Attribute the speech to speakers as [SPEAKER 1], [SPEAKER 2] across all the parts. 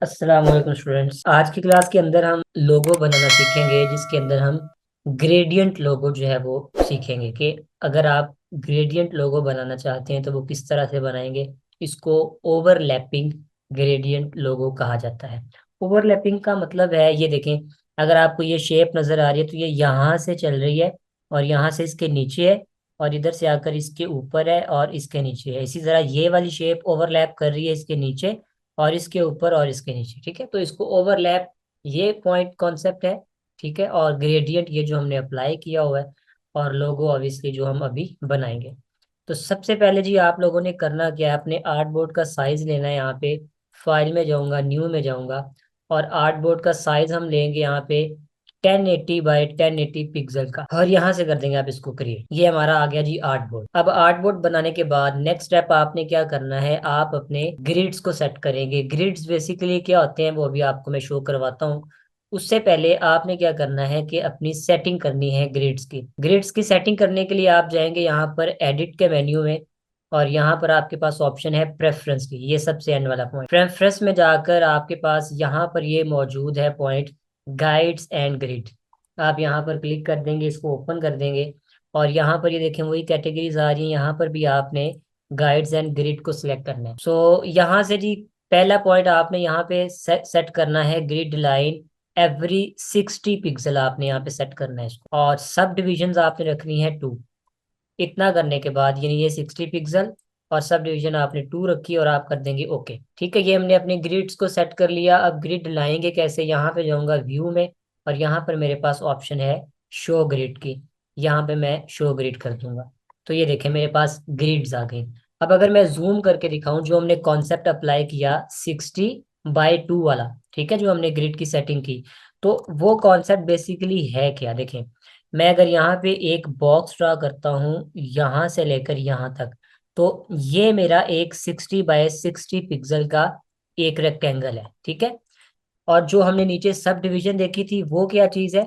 [SPEAKER 1] अस्सलाम वालेकुम स्टूडेंट्स। आज की क्लास के अंदर हम लोगो बनाना सीखेंगे, जिसके अंदर हम ग्रेडियंट लोगो जो है वो सीखेंगे कि अगर आप ग्रेडियंट लोगो बनाना चाहते हैं तो वो किस तरह से बनाएंगे। इसको ओवरलैपिंग ग्रेडियंट लोगो कहा जाता है। ओवरलैपिंग का मतलब है, ये देखें, अगर आपको ये शेप नज़र आ रही है तो ये यहाँ से चल रही है और यहाँ से इसके नीचे है और इधर से आकर इसके ऊपर है और इसके नीचे है। इसी तरह ये वाली शेप ओवरलैप कर रही है इसके नीचे और इसके ऊपर और इसके नीचे। ठीक है, तो इसको ओवरलैप, ये पॉइंट कॉन्सेप्ट है। ठीक है, और ग्रेडियंट ये जो हमने अप्लाई किया हुआ है, और लोगो ऑब्वियसली जो हम अभी बनाएंगे। तो सबसे पहले जी आप लोगों ने करना क्या है, अपने आर्ट बोर्ड का साइज लेना है। यहाँ पे फाइल में जाऊंगा, न्यू में जाऊंगा और आर्ट बोर्ड का साइज हम लेंगे यहाँ पे 1080 बाई 1080 पिक्सल का, और यहाँ से कर देंगे आप इसको क्रिएट। ये हमारा आ गया जी आर्ट बोर्ड। अब आर्ट बोर्ड बनाने के बाद नेक्स्ट स्टेप आपने क्या करना है, आप अपने ग्रिड्स को सेट करेंगे। ग्रिड्स बेसिकली क्या होते हैं वो अभी आपको मैं शो करवाता हूँ। उससे पहले आपने क्या करना है कि अपनी सेटिंग करनी है ग्रिड्स की। ग्रिड्स की सेटिंग करने के लिए आप जाएंगे यहाँ पर एडिट के मेन्यू में, और यहाँ पर आपके पास ऑप्शन है प्रेफरेंस की, ये सबसे एंड वाला पॉइंट। प्रेफरेंस में जाकर आपके पास यहाँ पर ये मौजूद है पॉइंट, गाइड्स एंड ग्रिड। आप यहाँ पर क्लिक कर देंगे, इसको ओपन कर देंगे और यहाँ पर ये देखें वही कैटेगरीज आ रही हैं। यहाँ पर भी आपने गाइड्स एंड ग्रिड को सिलेक्ट करना है। सो यहाँ से जी पहला पॉइंट आपने यहाँ पे सेट करना है ग्रिड लाइन एवरी 60 पिक्सल, आपने यहाँ पे सेट करना है इसको। और सब डिविजन आपने रखनी है 2। इतना करने के बाद यानी ये 60 पिक्सल और सब डिवीजन आपने 2 रखी और आप कर देंगे ओके। ठीक है, ये हमने अपने ग्रिड्स को सेट कर लिया। अब ग्रिड लाएंगे कैसे, यहाँ पे जाऊंगा व्यू में और यहाँ पर मेरे पास ऑप्शन है शो ग्रिड की, यहाँ पे मैं शो ग्रिड कर दूंगा। तो ये देखें मेरे पास ग्रिड्स आ गई। अब अगर मैं जूम करके दिखाऊं, जो हमने कॉन्सेप्ट अप्लाई किया 60 बाई 2 वाला, ठीक है, जो हमने ग्रिड की सेटिंग की, तो वो कॉन्सेप्ट बेसिकली है क्या, देखें। मैं अगर यहाँ पे एक बॉक्स ड्रा करता हूँ यहाँ से लेकर यहाँ तक, तो ये मेरा एक 60 बाई 60 पिक्सल का एक रेक्टेंगल है। ठीक है, और जो हमने नीचे सब डिवीजन देखी थी वो क्या चीज है,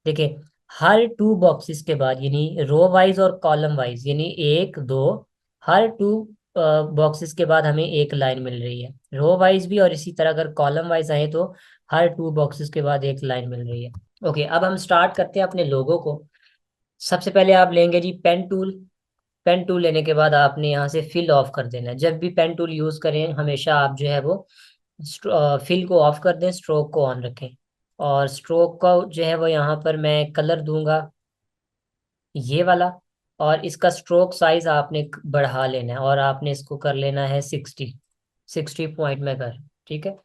[SPEAKER 1] देखिए, हर 2 बॉक्सेस के बाद यानी रो वाइज और कॉलम वाइज, यानी 1 2, हर 2 बॉक्सेस के बाद हमें एक लाइन मिल रही है रो वाइज भी, और इसी तरह अगर कॉलम वाइज आए तो हर 2 बॉक्सेस के बाद एक लाइन मिल रही है। ओके, अब हम स्टार्ट करते हैं अपने लोगों को। सबसे पहले आप लेंगे जी पेन टूल। पेन टूल लेने के बाद आपने यहाँ से फिल ऑफ कर देना है। जब भी पेन टूल यूज करें हमेशा आप जो है वो फिल को ऑफ कर दें, स्ट्रोक को ऑन रखें। और स्ट्रोक का जो है वो यहाँ पर मैं कलर दूंगा ये वाला, और इसका स्ट्रोक साइज आपने बढ़ा लेना है और आपने इसको कर लेना है 60 पॉइंट में कर। ठीक है,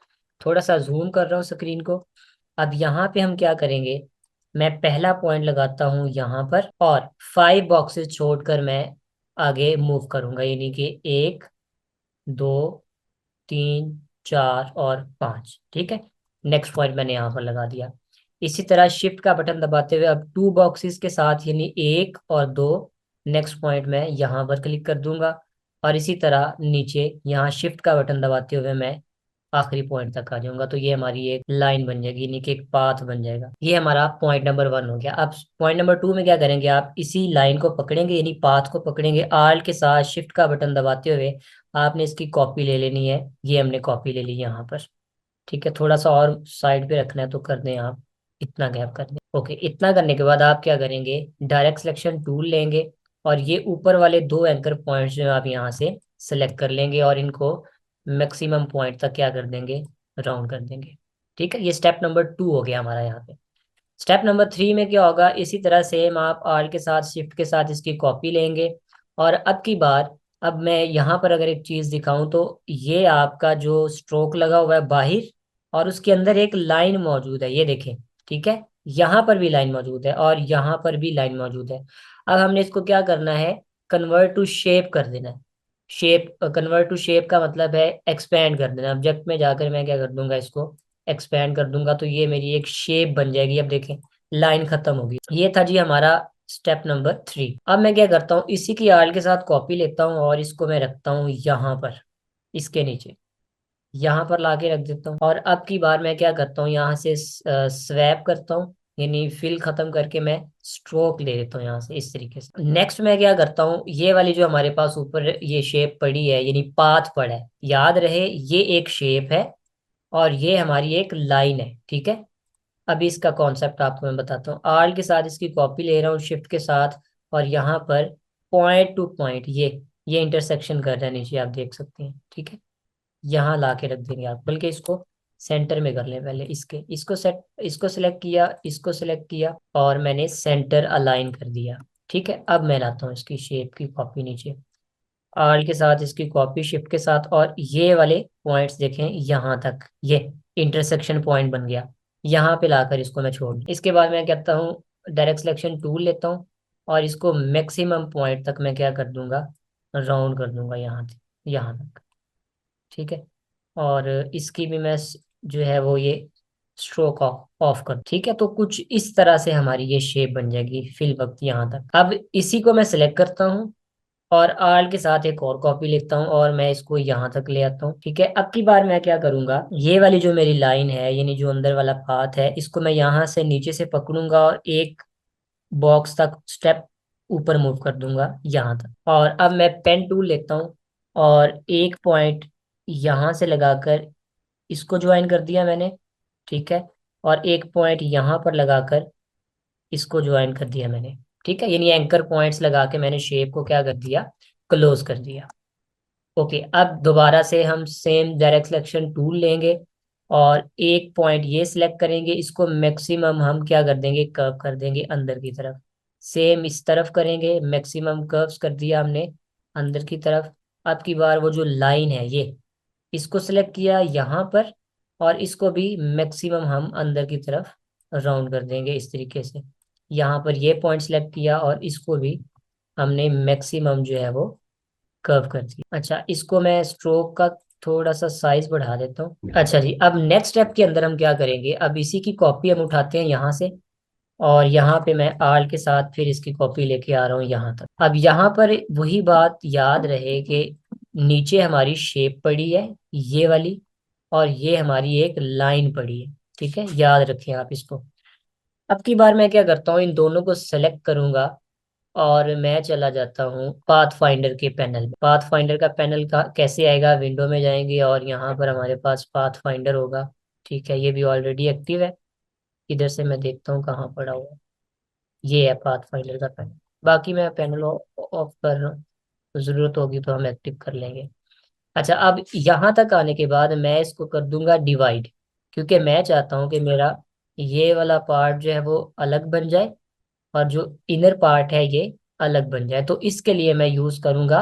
[SPEAKER 1] थोड़ा सा जूम कर रहा हूँ स्क्रीन को। अब यहाँ पे हम क्या करेंगे, मैं पहला पॉइंट लगाता हूँ यहाँ पर और 5 बॉक्सेस छोड़कर मैं आगे मूव करूंगा, यानी कि 1 2 3 4 और 5। ठीक है, नेक्स्ट पॉइंट मैंने यहाँ पर लगा दिया। इसी तरह शिफ्ट का बटन दबाते हुए अब 2 बॉक्सेस के साथ यानी 1 और 2, नेक्स्ट पॉइंट मैं यहाँ पर क्लिक कर दूंगा। और इसी तरह नीचे यहाँ शिफ्ट का बटन दबाते हुए मैं आखिरी पॉइंट तक आ जाऊंगा। तो ये हमारी एक लाइन बन जाएगी, यानी कि एक पाथ बन जाएगा। ये हमारा पॉइंट नंबर 1 हो गया। अब पॉइंट नंबर 2 में क्या करेंगे, आप इसी लाइन को पकड़ेंगे, यानी पाथ को पकड़ेंगे, आल्ट के साथ शिफ्ट का बटन दबाते हुए आपने इसकी कॉपी ले लेनी है। ये हमने कॉपी ले ली यहाँ पर। ठीक है, थोड़ा सा और साइड पे रखना है तो कर दें आप, इतना गैप कर दें। ओके, इतना करने के बाद आप क्या करेंगे, डायरेक्ट सिलेक्शन टूल लेंगे और ये ऊपर वाले 2 एंकर पॉइंट्स जो आप यहाँ से सेलेक्ट कर लेंगे और इनको मैक्सिमम पॉइंट तक क्या कर देंगे, राउंड कर देंगे। ठीक है, ये स्टेप नंबर 2 हो गया हमारा यहाँ पे। स्टेप नंबर 3 में क्या होगा, इसी तरह सेम आप आर के साथ शिफ्ट के साथ इसकी कॉपी लेंगे। और अब की बार, अब मैं यहाँ पर अगर एक चीज दिखाऊं तो ये आपका जो स्ट्रोक लगा हुआ है बाहर, और उसके अंदर एक लाइन मौजूद है, ये देखें। ठीक है, यहाँ पर भी लाइन मौजूद है और यहाँ पर भी लाइन मौजूद है। अब हमने इसको क्या करना है, कन्वर्ट टू शेप कर देना है। शेप, कन्वर्ट टू शेप का मतलब है एक्सपेंड कर देना। ऑब्जेक्ट में जाकर मैं क्या कर दूंगा, इसको एक्सपेंड कर दूंगा तो ये मेरी एक शेप बन जाएगी। अब देखें लाइन खत्म होगी। ये था जी हमारा स्टेप नंबर 3। अब मैं क्या करता हूँ, इसी की आल के साथ कॉपी लेता हूँ और इसको मैं रखता हूँ यहाँ पर, इसके नीचे यहाँ पर लाके रख देता हूँ। और अब की बार मैं क्या करता हूँ, यहाँ से स्वैप करता हूँ, यानी फिल खत्म करके मैं स्ट्रोक ले लेता हूँ यहाँ से इस तरीके से। नेक्स्ट मैं क्या करता हूँ, ये वाली जो हमारे पास ऊपर ये शेप पड़ी है, यानी पाथ पड़ा है, याद रहे ये एक शेप है और ये हमारी एक लाइन है, ठीक है। अभी इसका कॉन्सेप्ट आपको मैं बताता हूँ। आर्ल के साथ इसकी कॉपी ले रहा हूँ शिफ्ट के साथ, और यहाँ पर पॉइंट टू पॉइंट ये इंटरसेक्शन कर रहा है नीचे, आप देख सकते हैं, ठीक है। यहाँ ला के रख देंगे आप, बल्कि इसको सेंटर में कर लें पहले। इसको सेलेक्ट किया, इसको सेलेक्ट किया, और मैंने सेंटर अलाइन कर दिया, ठीक है। अब मैं लाता हूँ इसकी शेप की कॉपी नीचे, आर्ल के साथ इसकी कॉपी शिफ्ट के साथ, और ये वाले पॉइंट्स देखें यहाँ तक, ये इंटरसेक्शन पॉइंट बन गया। यहाँ पे लाकर इसको मैं छोड़ दूं। इसके बाद मैं कहता हूँ डायरेक्ट सिलेक्शन टूल लेता हूँ, और इसको मैक्सिमम पॉइंट तक मैं क्या कर दूंगा, राउंड कर दूंगा यहाँ तक, ठीक है। और इसकी भी मैं जो है वो ये स्ट्रोक ऑफ ऑफ कर, ठीक है। तो कुछ इस तरह से हमारी ये शेप बन जाएगी फिल वक्त यहाँ तक। अब इसी को मैं सिलेक्ट करता हूँ, और आर्ल के साथ एक और कॉपी लेता हूँ, और मैं इसको यहाँ तक ले आता हूँ, ठीक है। अब की बार मैं क्या करूंगा, ये वाली जो मेरी लाइन है, यानी जो अंदर वाला पाथ है, इसको मैं यहाँ से नीचे से पकड़ूंगा और एक बॉक्स तक स्टेप ऊपर मूव कर दूंगा यहाँ तक। और अब मैं पेन टूल लेता हूँ, और एक पॉइंट यहाँ से लगाकर इसको ज्वाइन कर दिया मैंने, ठीक है। और एक पॉइंट यहाँ पर लगाकर इसको ज्वाइन कर दिया मैंने, ठीक है। यानी एंकर पॉइंट्स लगा के मैंने शेप को क्या कर दिया, क्लोज कर दिया। ओके, अब दोबारा से हम सेम डायरेक्ट सिलेक्शन टूल लेंगे, और एक पॉइंट ये सिलेक्ट करेंगे, इसको मैक्सिमम हम क्या कर देंगे, कर्व कर देंगे अंदर की तरफ। सेम इस तरफ करेंगे, मैक्सिमम कर्व्स कर दिया हमने अंदर की तरफ। अब की बार वो जो लाइन है ये, इसको सिलेक्ट किया यहाँ पर, और इसको भी मैक्सिमम हम अंदर की तरफ राउंड कर देंगे इस तरीके से। यहाँ पर ये पॉइंट सिलेक्ट किया, और इसको भी हमने मैक्सिमम जो है वो कर्व कर दिया। अच्छा, इसको मैं स्ट्रोक का थोड़ा सा साइज बढ़ा देता हूँ। अच्छा जी, अब नेक्स्ट स्टेप के अंदर हम क्या करेंगे, अब इसी की कॉपी हम उठाते हैं यहाँ से, और यहाँ पे मैं आर्ल के साथ फिर इसकी कॉपी लेके आ रहा हूँ यहाँ तक। अब यहाँ पर वही बात याद रहे कि नीचे हमारी शेप पड़ी है ये वाली, और ये हमारी एक लाइन पड़ी है, ठीक है। याद रखें आप इसको। अब की बार मैं क्या करता हूँ, इन दोनों को सेलेक्ट करूंगा, और मैं चला जाता हूँ पाथ फाइंडर के पैनल में। पाथ फाइंडर का पैनल का कैसे आएगा, विंडो में जाएंगे, और यहाँ पर हमारे पास पाथ फाइंडर होगा, ठीक है। ये भी ऑलरेडी एक्टिव है। इधर से मैं देखता हूँ कहाँ पड़ा हुआ है। ये है पाथ फाइंडर का पैनल। बाकी मैं पैनल ऑफ कर रहा हूँ, जरूरत होगी तो हम एक्टिव कर लेंगे। अच्छा, अब यहाँ तक आने के बाद मैं इसको कर दूंगा डिवाइड, क्योंकि मैं चाहता हूँ कि मेरा ये वाला पार्ट जो है वो अलग बन जाए, और जो इनर पार्ट है ये अलग बन जाए। तो इसके लिए मैं यूज करूंगा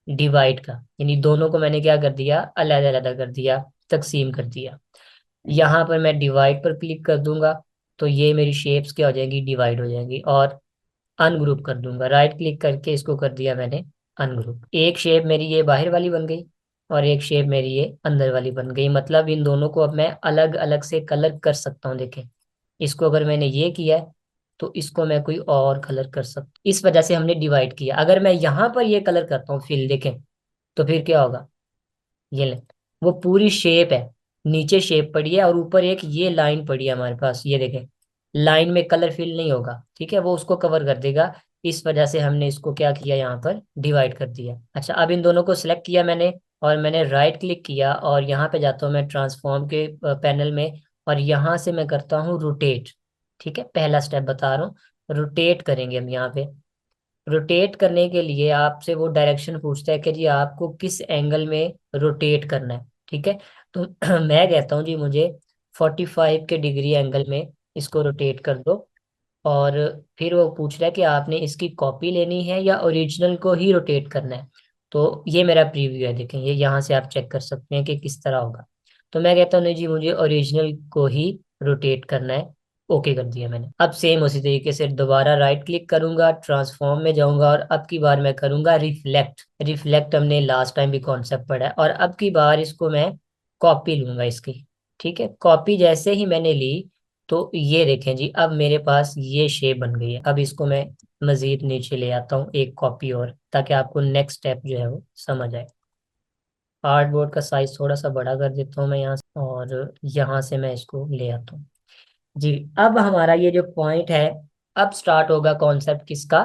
[SPEAKER 1] डिवाइड का, यानी दोनों को मैंने क्या कर दिया, अलग अलग कर दिया, तकसीम कर दिया। यहाँ पर मैं डिवाइड पर क्लिक कर दूंगा, तो ये मेरी शेप्स क्या हो जाएंगी, डिवाइड हो जाएंगी। और अनग्रुप कर दूंगा, राइट क्लिक करके इसको कर दिया मैंने अनग्रुप। एक शेप मेरी ये बाहर वाली बन गई, और एक शेप मेरी ये अंदर वाली बन गई। मतलब इन दोनों को अब मैं अलग अलग से कलर कर सकता हूँ, देखें। इसको अगर मैंने ये किया है, तो इसको मैं कोई और कलर कर सकता, इस वजह से हमने डिवाइड किया। अगर मैं यहाँ पर ये कलर करता हूँ फिल, देखें, तो फिर क्या होगा, ये ले, वो पूरी शेप है, नीचे शेप पड़ी है, और ऊपर एक ये लाइन पड़ी है हमारे पास, ये देखें। लाइन में कलर फिल नहीं होगा, ठीक है, वो उसको कवर कर देगा। इस वजह से हमने इसको क्या किया, यहाँ पर डिवाइड कर दिया। अच्छा, अब इन दोनों को सिलेक्ट किया मैंने, और मैंने राइट क्लिक किया, और यहाँ पे जाता हूँ मैं ट्रांसफॉर्म के पैनल में, और यहाँ से मैं करता हूँ रोटेट, ठीक है। पहला स्टेप बता रहा हूँ, रोटेट करेंगे हम यहाँ पे। रोटेट करने के लिए आपसे वो डायरेक्शन पूछता है कि जी आपको किस एंगल में रोटेट करना है, ठीक है। तो मैं कहता हूँ जी मुझे 45 के डिग्री एंगल में इसको रोटेट कर दो। और फिर वो पूछ रहा है कि आपने इसकी कॉपी लेनी है या ओरिजिनल को ही रोटेट करना है। तो ये मेरा प्रीव्यू है, देखें, ये यहाँ से आप चेक कर सकते हैं कि किस तरह होगा। तो मैं कहता हूँ नहीं जी, मुझे ओरिजिनल को ही रोटेट करना है। ओके कर दिया मैंने। अब सेम उसी तरीके से दोबारा राइट क्लिक करूंगा, ट्रांसफॉर्म में जाऊंगा, और अब की बार मैं करूंगा रिफ्लेक्ट। रिफ्लेक्ट हमने लास्ट टाइम भी कॉन्सेप्ट पढ़ा है, और अब की बार इसको मैं कॉपी लूंगा इसकी, ठीक है। कॉपी जैसे ही मैंने ली, तो ये देखें जी, अब मेरे पास ये शेप बन गई है। अब इसको मैं मजीद नीचे ले आता हूँ एक कॉपी और, ताकि आपको नेक्स्ट स्टेप जो है वो समझ आए। आर्टबोर्ड का साइज थोड़ा सा बड़ा कर देता हूँ मैं यहाँ से, और यहाँ से मैं इसको ले आता हूँ जी। अब हमारा ये जो पॉइंट है, अब स्टार्ट होगा कॉन्सेप्ट किसका,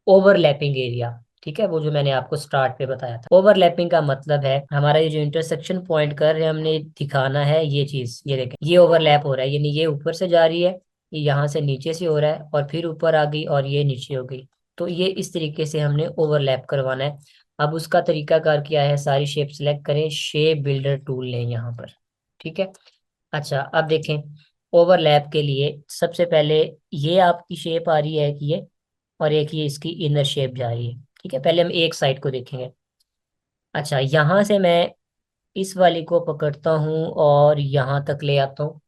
[SPEAKER 1] ओवरलैपिंग एरिया। ठीक है, वो जो मैंने आपको स्टार्ट पे बताया था। ओवरलैपिंग का मतलब है हमारा ये जो इंटरसेक्शन पॉइंट कर रहे हैं हमने दिखाना है ये चीज, ये देखें ये ओवरलैप हो रहा है, यानी ये ऊपर से जा रही है, ये यहाँ से नीचे से हो रहा है और फिर ऊपर आ गई और ये नीचे हो गई। तो ये इस तरीके से हमने ओवरलैप करवाना है। अब उसका तरीकाकार क्या है, सारी शेप सिलेक्ट करें, शेप बिल्डर टूल लें यहाँ पर। ठीक है। अच्छा अब देखें, ओवरलैप के लिए सबसे पहले ये आपकी शेप आ रही है कि ये, और एक ये इसकी इनर शेप जा रही है। ठीक है, पहले हम एक साइड को देखेंगे। अच्छा, यहाँ से मैं इस वाली को पकड़ता हूँ और यहाँ तक ले आता हूँ।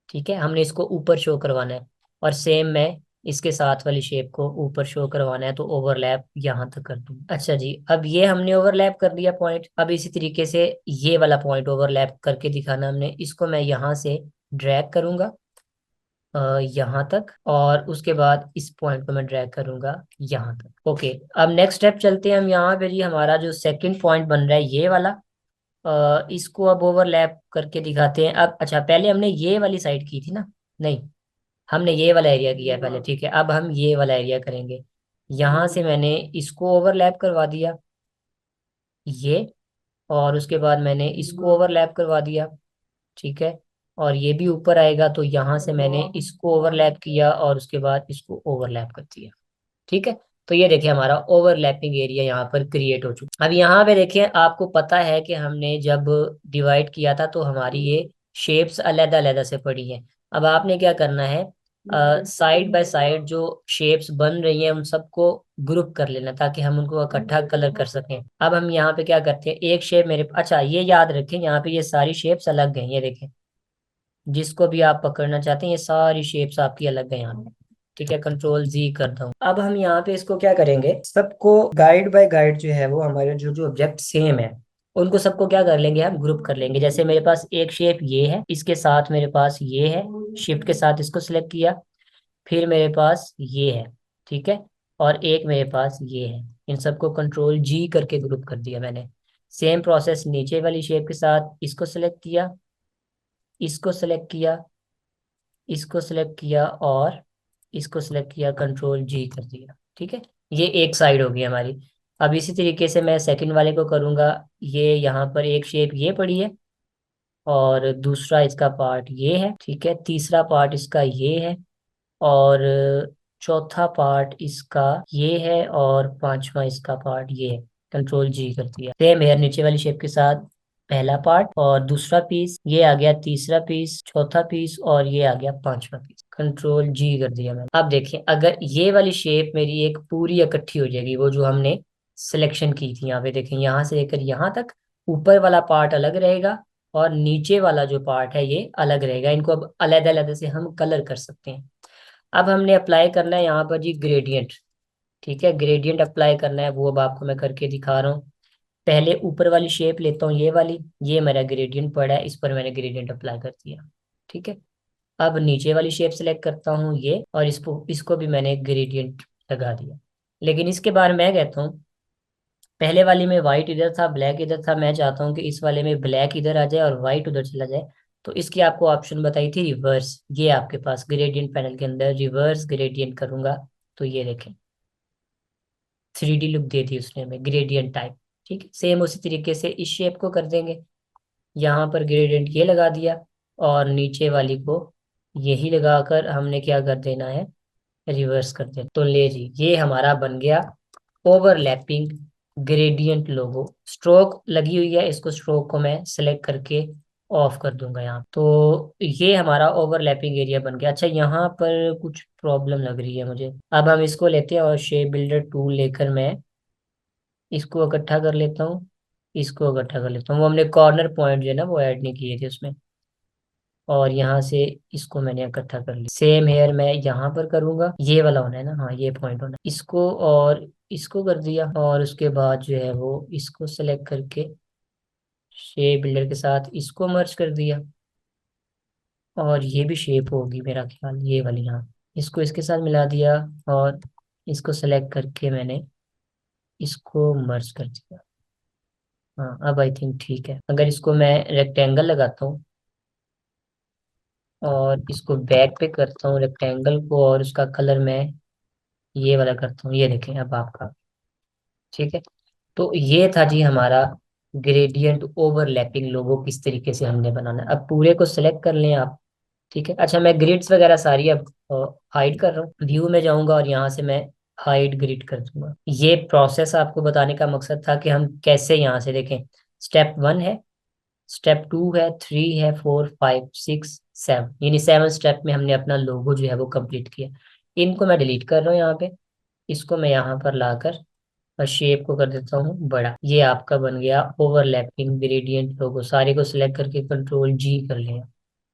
[SPEAKER 1] ठीक है, हमने इसको ऊपर शो करवाना है, और सेम मैं इसके साथ वाली शेप को ऊपर शो करवाना है, तो ओवरलैप यहाँ तक कर दूँ। अच्छा जी, अब ये हमने ओवरलैप कर दिया पॉइंट। अब इसी तरीके से ये वाला पॉइंट ओवरलैप करके दिखाना हमने, इसको मैं यहाँ से ड्रैग करूंगा यहाँ तक, और उसके बाद इस पॉइंट को मैं ड्रैग करूंगा यहाँ तक। ओके, अब नेक्स्ट स्टेप चलते हैं हम यहाँ पे जी। हमारा जो सेकंड पॉइंट बन रहा है ये वाला, इसको अब ओवरलैप करके दिखाते हैं। अब अच्छा, पहले हमने ये वाली साइड की थी ना, नहीं, हमने ये वाला एरिया किया है पहले। ठीक है, अब हम ये वाला एरिया करेंगे। यहाँ से मैंने इसको ओवरलैप करवा दिया, ये, और उसके बाद मैंने इसको ओवरलैप करवा दिया। ठीक है, और ये भी ऊपर आएगा, तो यहाँ से मैंने इसको ओवरलैप किया और उसके बाद इसको ओवरलैप कर दिया। ठीक है, तो ये देखिए हमारा ओवरलैपिंग एरिया यहाँ पर क्रिएट हो चुका। अब यहाँ पे देखिए, आपको पता है कि हमने जब डिवाइड किया था तो हमारी ये शेप्स अलग अलग से पड़ी हैं। अब आपने क्या करना है, साइड बाय साइड जो शेप्स बन रही हैं उन सबको ग्रुप कर लेना, ताकि हम उनको इकट्ठा कलर कर सकें। अब हम यहाँ पे क्या करते हैं, एक शेप मेरे, अच्छा ये याद रखें, यहाँ पे ये सारी शेप्स अलग हैं, ये देखें, जिसको भी आप पकड़ना चाहते हैं ये सारी शेप्स आपकी अलग है यहाँ पे। ठीक है, कंट्रोल जी करता हूँ। अब हम यहाँ पे इसको क्या करेंगे, सबको गाइड बाय गाइड जो है वो हमारे जो जो ऑब्जेक्ट सेम है उनको सबको क्या कर लेंगे, हम ग्रुप कर लेंगे। जैसे मेरे पास एक शेप ये है, इसके साथ मेरे पास ये है, शिफ्ट के साथ इसको सिलेक्ट किया, फिर मेरे पास ये है। ठीक है, और एक मेरे पास ये है, इन सबको कंट्रोल जी करके ग्रुप कर दिया मैंने। सेम प्रोसेस नीचे वाली शेप के साथ, इसको सिलेक्ट किया, इसको सिलेक्ट किया, इसको सिलेक्ट किया और इसको सिलेक्ट किया, कंट्रोल जी कर दिया। ठीक है, ये एक साइड होगी हमारी। अब इसी तरीके से मैं सेकंड वाले को करूंगा। ये यहाँ पर एक शेप ये पड़ी है, और दूसरा इसका पार्ट ये है। ठीक है, तीसरा पार्ट इसका ये है, और चौथा पार्ट इसका ये है, और पांचवा इसका पार्ट ये है। कंट्रोल जी कर दिया। सेम हेयर नीचे वाली शेप के साथ, पहला पार्ट और दूसरा पीस, ये आ गया तीसरा पीस, चौथा पीस, और ये आ गया पांचवा पीस। कंट्रोल जी कर दिया मैंने। अब देखिए, अगर ये वाली शेप मेरी एक पूरी इकट्ठी हो जाएगी, वो जो हमने सिलेक्शन की थी, यहाँ पे देखें, यहाँ से लेकर यहाँ तक ऊपर वाला पार्ट अलग रहेगा और नीचे वाला जो पार्ट है ये अलग रहेगा। इनको अब अलग अलग से हम कलर कर सकते हैं। अब हमने अप्लाई करना है यहाँ पर जी ग्रेडियंट। ठीक है, ग्रेडियंट अप्लाई करना है, वो अब आपको मैं करके दिखा रहा हूँ। पहले ऊपर वाली शेप लेता हूँ, ये वाली, ये मेरा ग्रेडियंट पड़ा है, इस पर मैंने ग्रेडियंट अप्लाई कर दिया। ठीक है, अब नीचे वाली शेप सेलेक्ट करता हूँ ये, और इसको इसको भी मैंने ग्रेडियंट लगा दिया। लेकिन इसके बाद मैं कहता हूँ, पहले वाली में व्हाइट इधर था, ब्लैक इधर था, मैं चाहता हूँ कि इस वाले में ब्लैक इधर आ जाए और व्हाइट उधर चला जाए। तो इसकी आपको ऑप्शन बताई थी रिवर्स, ये आपके पास ग्रेडियंट पैनल के अंदर रिवर्स ग्रेडियंट करूंगा, तो ये देखें 3D लुक दे दी उसने हमें, ग्रेडियंट टाइप। ठीक है, सेम उसी तरीके से इस शेप को कर देंगे। यहाँ पर ग्रेडियंट ये लगा दिया, और नीचे वाली को यही लगाकर हमने क्या कर देना है, रिवर्स कर देना। तो ले जी, ये हमारा बन गया ओवरलैपिंग ग्रेडियंट लोगो। स्ट्रोक लगी हुई है, इसको स्ट्रोक को मैं सिलेक्ट करके ऑफ कर दूंगा यहाँ। तो ये हमारा ओवरलैपिंग एरिया बन गया। अच्छा, यहाँ पर कुछ प्रॉब्लम लग रही है मुझे। अब हम इसको लेते हैं और शेप बिल्डर टूल लेकर मैं इसको इकट्ठा कर लेता हूँ, इसको इकट्ठा कर लेता हूँ। वो हमने कॉर्नर पॉइंट जो है ना वो ऐड नहीं किए थे उसमें, और यहाँ से इसको मैंने इकट्ठा कर लिया। सेम हेयर मैं यहाँ पर करूंगा, ये वाला होना है ना, हाँ ये पॉइंट होना है। इसको और इसको कर दिया, और उसके बाद जो है वो इसको सेलेक्ट करके शेप बिल्डर के साथ इसको मर्ज कर दिया, और ये भी शेप होगी मेरा ख्याल ये वाली, हाँ। इसको इसके साथ मिला दिया, और इसको सेलेक्ट करके मैंने इसको मर्ज कर दिया। हाँ, अब आई थिंक ठीक है। अगर इसको मैं रेक्टेंगल लगाता हूँ और इसको बैक पे करता हूँ रेक्टेंगल को, और उसका कलर मैं ये वाला करता हूँ, ये देखें अब आपका ठीक है। तो ये था जी हमारा ग्रेडियंट ओवरलैपिंग लोगो, किस तरीके से हमने बनाना है। अब पूरे को सिलेक्ट कर लें आप। ठीक है। अच्छा, मैं ग्रिड्स वगैरह सारी अब हाइड कर रहा हूँ, व्यू में जाऊंगा और यहाँ से मैं हाइड ग्रिड कर दूंगा। ये प्रोसेस आपको बताने का मकसद था कि हम कैसे यहाँ से देखें। स्टेप 1 है, स्टेप 2 है, 3 है, 4, 5, 6, 7, यानी 7 स्टेप में हमने अपना लोगो जो है वो कंप्लीट किया। इनको मैं डिलीट कर रहा हूँ यहाँ पे। इसको मैं यहाँ पर लाकर और शेप को कर देता हूँ बड़ा। ये आपका बन गया ओवरलैपिंग ग्रेडियंट लोगो। सारे को सिलेक्ट करके कंट्रोल जी कर लिया।